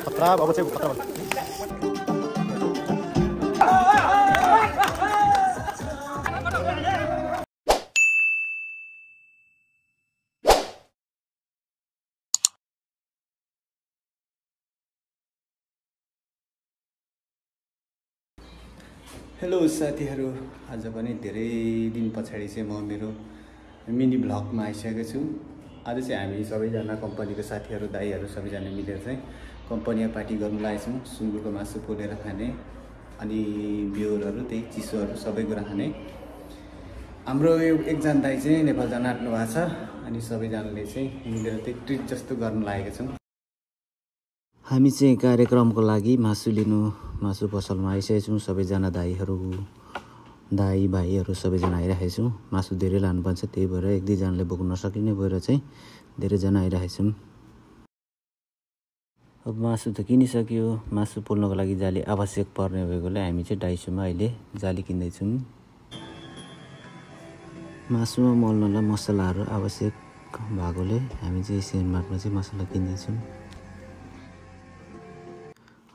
खतरा अब चाहिँ खतरा हेलो साथीहरु, आज पनि धेरै दिन पछाडी चाहिँ म मेरो मिनी भ्लगमा आइसकेको छु। आज चाहिँ हामी सबैजना कम्पनीको साथीहरु दाइहरु सबैजना मिलेर चाहिँ कम्पनीमा पार्टी गर्न लागेछौं। सुँगुरको मासु पोलेर खाने अनि बियरहरु त्यही चिसोहरु सबै कुरा खाने। हाम्रो एकजना दाइ चाहिँ नेपाल जान आँट्नु भएको छ अनि सबैजनाले चाहिँ मिलेर त्यही ट्रिट जस्तो गर्न लागेका छौं। हामी चाहिँ कार्यक्रमको लागि मासु लिनु मासु पसलमा आइसकेका छौं। सबैजना दाइ भाइहरु सबैजना आइरहेका छौं। मासु धेरै लानुपर्छ, त्यही भएर एक दुई जनाले बोक्न नसकिने भएर चाहिँ धेरै जना आइरहेका छौं। अब मासु त किनिसक्यो। मासु पोल्नको लागि जाली आवश्यक पर्ने भएकोले हामी चाहिँ डाइसोमा अहिले जाली किन्दै छौं। मासुमा मोल्नलाई मसलाहरु आवश्यक भएकोले हामी चाहिँ सेनमार्टमा चाहिँ मसला किन्दै छौं।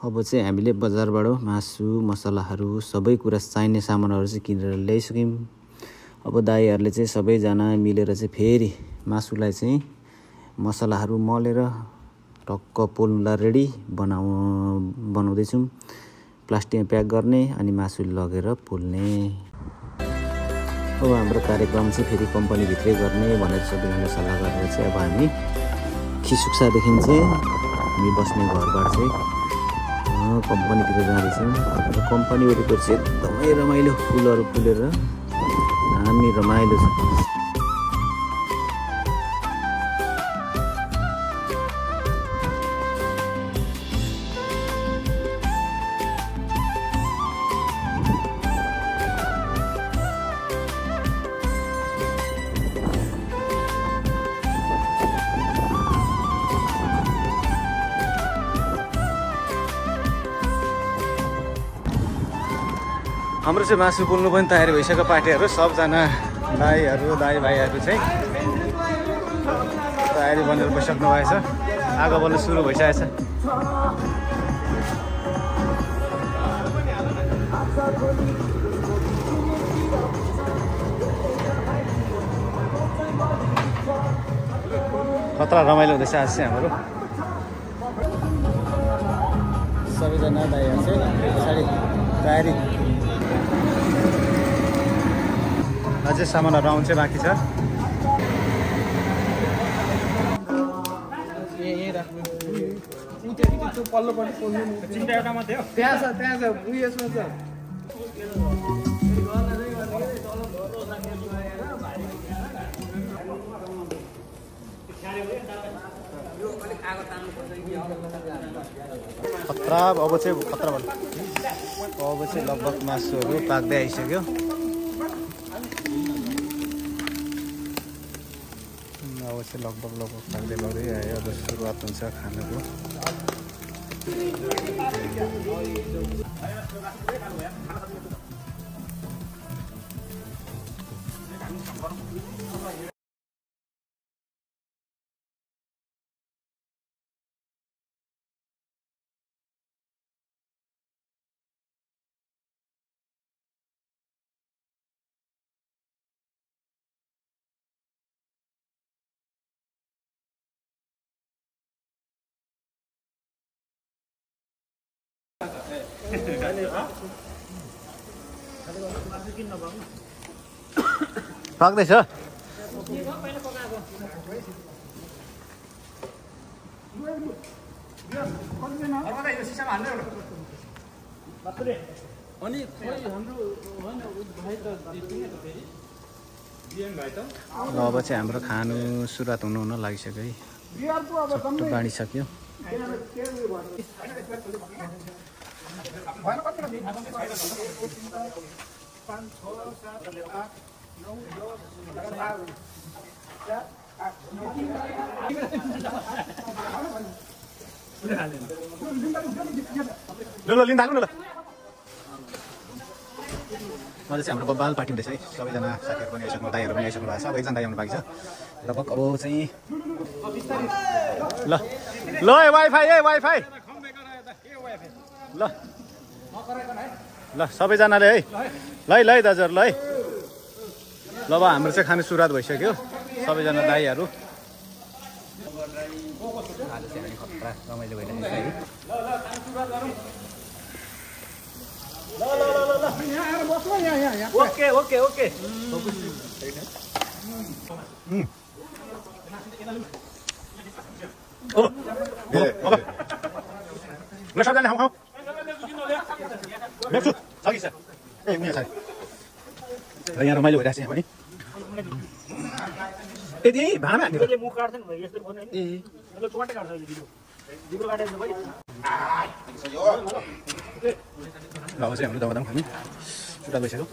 अब चाहिँ हामीले बजारबाट मासु मसलाहरु सबै कुरा चाहिने सामानहरु चाहिँ किनेर ल्याइसक्यौं। अब दाइहरुले चाहिँ सबैजना मिलेर चाहिँ फेरि मासुलाई चाहिँ मसलाहरु मलेर टक्क पोल्नलाई रेडी बनाउँदै छौं। प्लास्टिकमा प्याक गर्ने अनि मासु लगेर पोल्ने। अब हाम्रो कार्यक्रम चाहिँ फेरि कम्पनी भित्रै गर्ने भनेर सबैजना सल्लाह गरेर चाहिँ अब हामी खिसुक्सादेखि चाहिँ हामी बस्ने घरबाट चाहिँ कम्पनीतिर जाँदैछौँ। र कम्पनी वरिपरि चाहिँ एकदमै रमाइलो फुलहरू फुलेर हामी रमाइलो छ। हाम्रो चाहिँ मासु पोल्नु पनि तयारी भइसक्यो। पार्टीहरु सबजना दाइ भाइहरु चाहिँ तयारी बनेर बसिसक्नु भएछ। आगो बल्न सुरु भइसकेछ। खतरा रमाइलो हुँदैछ आज चाहिँ हाम्रो। सबैजना दाइहरु चाहिँ पछाडि तयारी। अझै सामानहरु आउनु चाहिँ बाँकी छ। खतरा अब चाहिँ खतरा भयो। अब चाहिँ लगभग मासुहरु पाक्दै आइसक्यो। अब चाहिँ लगभग पाक्दै आयो। अब सुरुवात हुन्छ खानाको। पाक्दैछ। अब चाहिँ हाम्रो खानु सुरुवात हुन लागिसक्यो है। छट्टु बाँडिसक्यो। ल लिन थाल्नु न ल। मैले चाहिँ हाम्रो बब्बाल पार्टी हुँदैछ है। सबैजना साथीहरु पनि आइसक्नु, दाइहरु पनि आइसक्नु भएको छ। अब एकजना दाइ आउनु बाँकी छ। लगभग अब चाहिँ ल ल है वाइफाई है वाइफाई ल ल सबैजनाले है ल है ल है दाजुहरू ल है ल अब हाम्रो चाहिँ खाने सुरुवात भइसक्यो सबैजना दाइहरू आज चाहिँ हामी खतरा रमाइलो भइरहेको छ है ओके ओके ओके सबैजना खाऊ यहाँ रमाइलो भइरहेको छ यहाँ पनि यदि भाँडामा हाल्ने चाहिँ हाम्रो दबादाम खाने सुटा भइसक्यो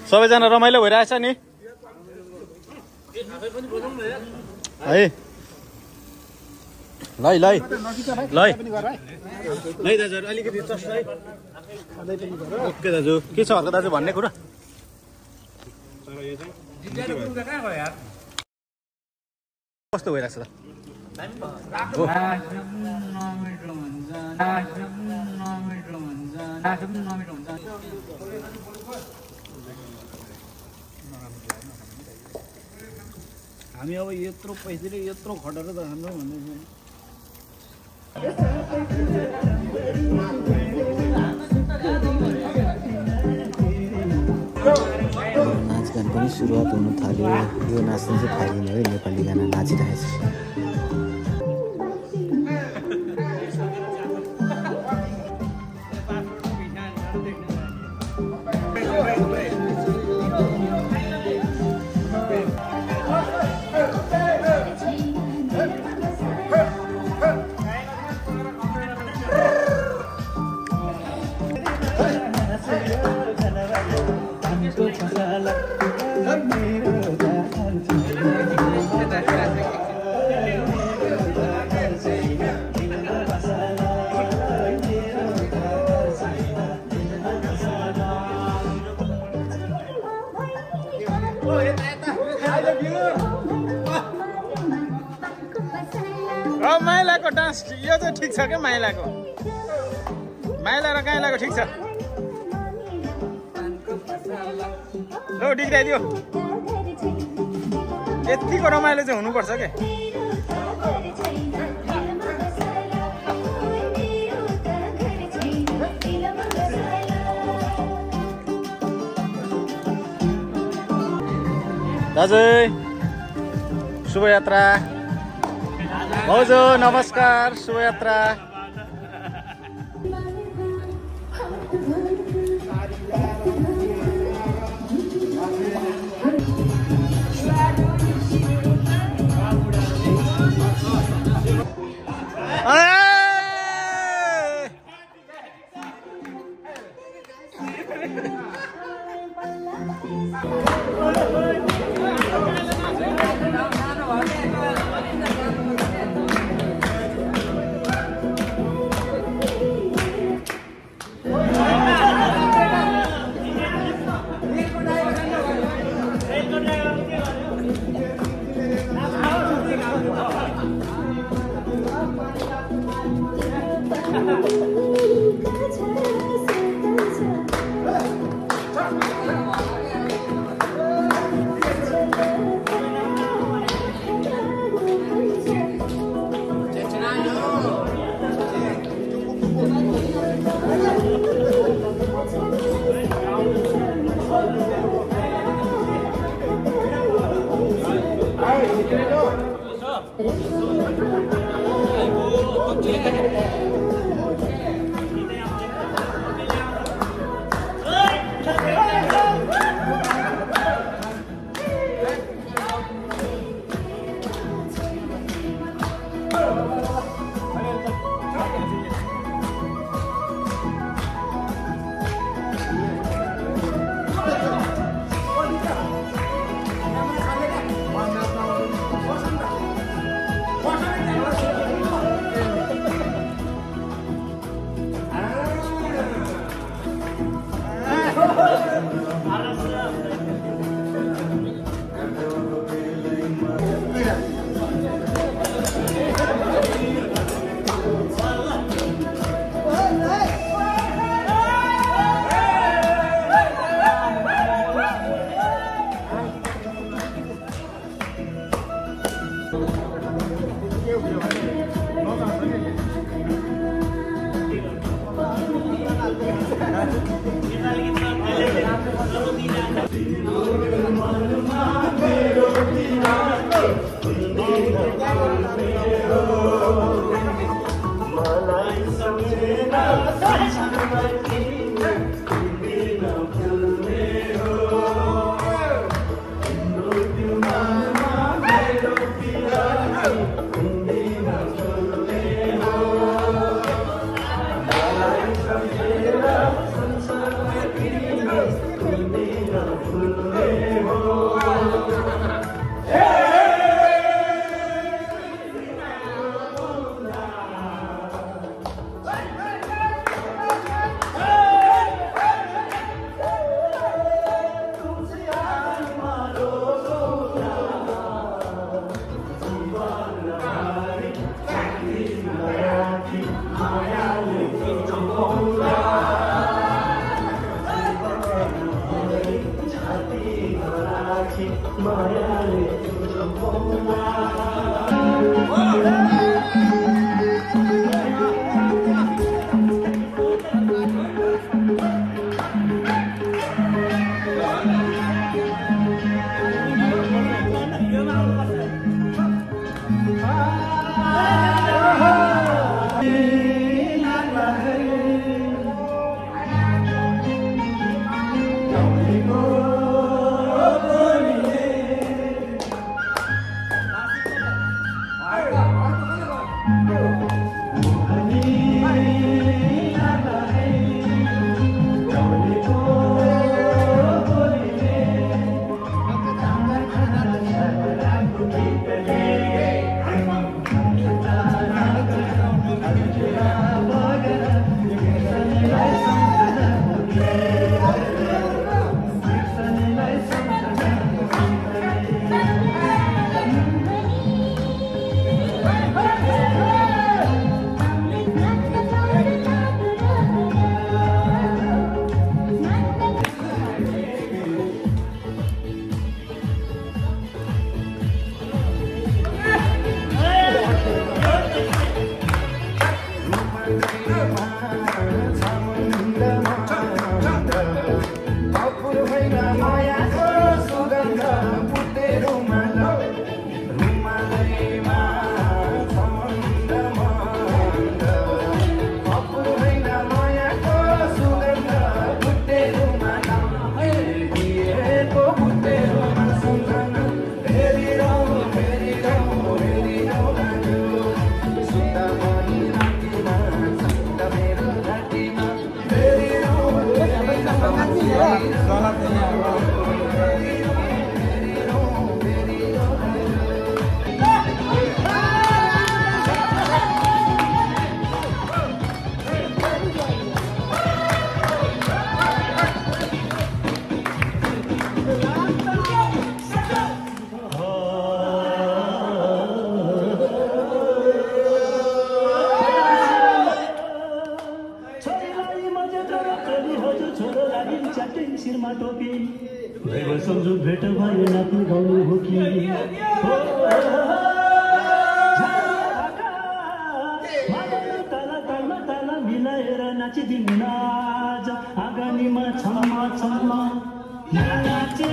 सबैजना रमाइलो भइरहेछ नि है लै लै लै लै दाजुहरू अलिकति चस है ओके दाजु के छ हल्का दाजु भन्ने कुरा कस्तो भइरहेछ त हामी अब यत्रो पैसाले यत्रो खटेर त हाम्रो भन्ने नाचगान पनि सुरुवात हुन थाल्यो यो नाच्न चाहिँ थालिने है नेपाली गाना नाचिरहेछ माइलाको डान्स यो चाहिँ ठिक छ क्या माइलाको माइला र गाइलाको ठिक छ ल डिग्राइदियो यतिको रमाइलो चाहिँ हुनुपर्छ क्या दाजु शुभयात्रा भाउजू नमस्कार शुभयात्रा भेट भयो नाति गाउनु हो कि ताला मिलाएर नाचिदिनु नाच आगानीमा छम्मा छम्मा नाचे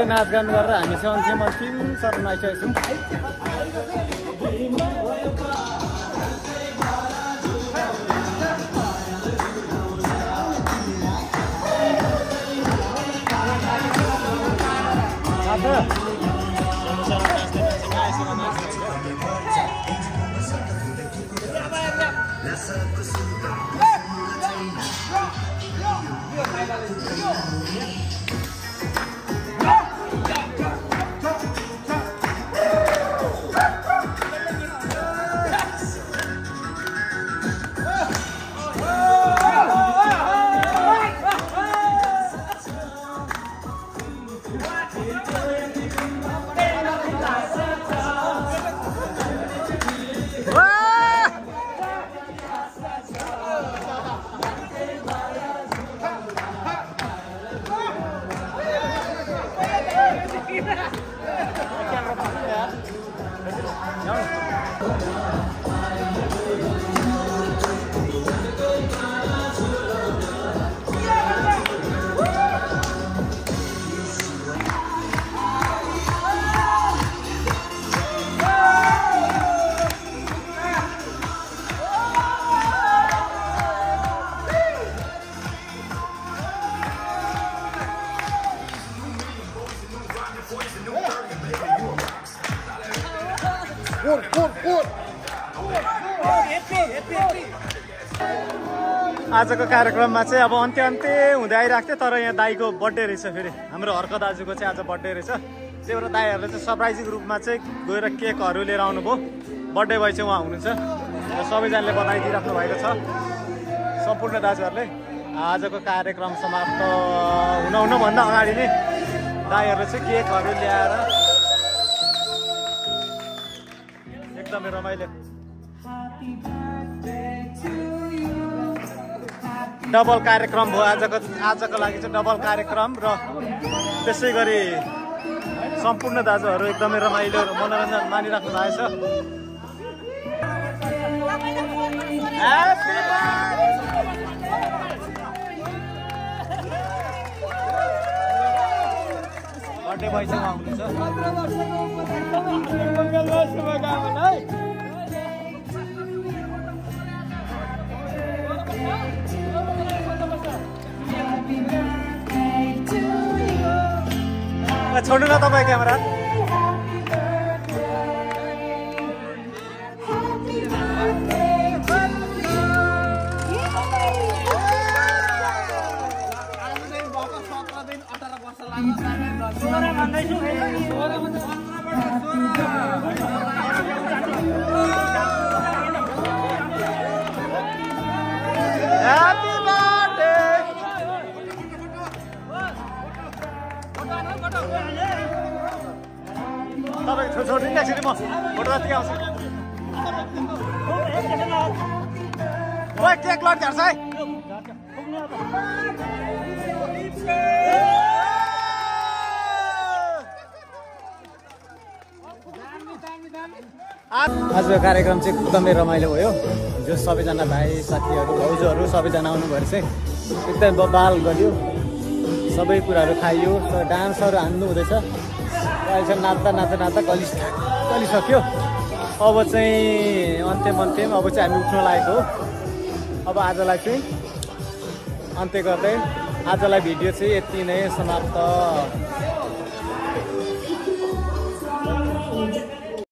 नाचगान गरेर हामी चाहिँ अन्तिम चरणमा आइसकेको छौँ। आजको कार्यक्रममा चाहिँ अब अन्त्य हुँदै आइरहेको थियो, तर यहाँ दाईको बर्थडे रहेछ। फेरि हाम्रो हर्क दाजुको चाहिँ आज बर्थडे रहेछ। त्यही भएर दाईहरूले चाहिँ सरप्राइजिङ रूपमा चाहिँ गएर केकहरू लिएर आउनुभयो। बर्थडे बोय चाहिँ उहाँ हुनुहुन्छ, सबैजनाले बधाई दिइराख्नु भएको छ सम्पूर्ण दाजुहरूले। आजको कार्यक्रम समाप्त हुनुभन्दा अगाडि नै दाईहरूले चाहिँ केकहरू ल्याएर एकदमै रमाइलो डबल कार्यक्रम भयो आजको लागि चाहिँ डबल कार्यक्रम। र त्यसै गरी सम्पूर्ण दाजुहरू एकदमै रमाइलो मनोरञ्जन मानिराख्नु भएको छ। बर्थडे बोय चाहिँ उहाँ हुनुहुन्छ। छोड्नु न तपाईँ क्यामेरा। तपाईँ छोडिदिनु एकचोटि म फोटो जति आउँछु। केक लट झार्छ है। आजको कार्यक्रम चाहिँ एकदमै रमाइलो भयो। जो सबैजना भाइ साथीहरू भाउजूहरू सबैजना आउनुभयो चाहिँ एकदम बबाल गरियो, सबै कुराहरू खाइयो, डान्सहरू हान्नु हुँदैछ। अहिले नाच्दा गलिसक्यो। अब चाहिँ अन्त्यम अब चाहिँ हामी उठ्न लागेको हो। अब आजलाई चाहिँ अन्त्य गर्दै आजलाई भिडियो चाहिँ यति नै समाप्त।